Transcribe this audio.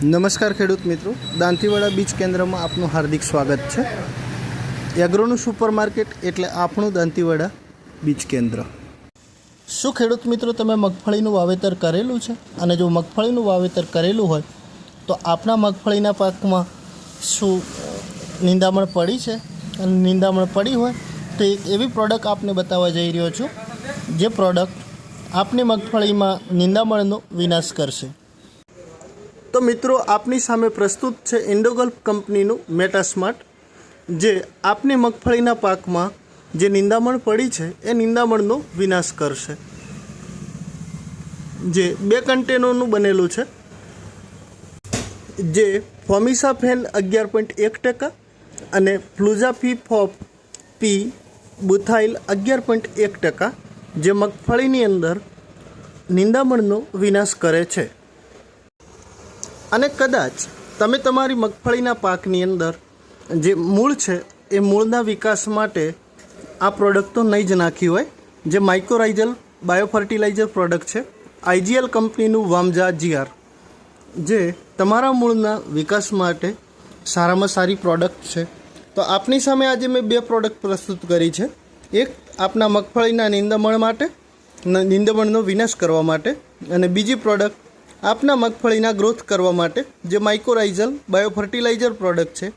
નમસ્કાર ખેડૂત મિત્રો, દાંતીવાડા બીજ કેન્દ્રમાં આપનું હાર્દિક સ્વાગત છે. એગ્રોનું સુપર માર્કેટ એટલે આપણું દાંતીવાડા બીજ કેન્દ્ર. શું ખેડૂત મિત્રો તમે મગફળીનું વાવેતર કરેલું છે? અને જો મગફળીનું વાવેતર કરેલું હોય તો આપણા મગફળીના પાકમાં શું નિંદામણ પડી છે? અને નિંદામણ પડી હોય તો એક એવી પ્રોડક્ટ આપને બતાવવા જઈ રહ્યો છું જે પ્રોડક્ટ આપની મગફળીમાં નિંદામણનો વિનાશ કરશે. તો મિત્રો, આપની સામે પ્રસ્તુત છે ઇન્ડોગલ્ફ કંપનીનું મેટાસ્માર્ટ, જે આપની મગફળીના પાકમાં જે નિંદામણ પડી છે એ નિંદામણનો વિનાશ કરશે. જે 2 કન્ટેનરનું બનેલું છે, જે ફોમિસાફેન 11.1% અને ફ્લુઝાફિફોપ પી બુથાઇલ 11.1%, જે મગફળીની અંદર નિંદામણનો વિનાશ કરે છે. અને કદાચ તમે તમારી મગફળીના પાકની અંદર જે મૂળ છે એ મૂળના વિકાસ માટે આ પ્રોડક્ટ તો નહીં જ નાખી હોય, જે માઇક્રોરાઇઝલ બાયોફર્ટિલાઇઝર પ્રોડક્ટ છે આઈજીએલ કંપનીનું વામજા જીઆર, જે તમારા મૂળના વિકાસ માટે સારામાં સારી પ્રોડક્ટ છે. તો આપની સામે આજે મેં 2 પ્રોડક્ટ પ્રસ્તુત કરી છે. એક આપના મગફળીના નિંદામણ માટે, નિંદામણનો વિનાશ કરવા માટે, અને બીજી પ્રોડક્ટ આપના મગફળીના ગ્રોથ કરવા માટે, જે માઇક્રોરાઇઝલ બાયોફર્ટિલાઇઝર પ્રોડક્ટ છે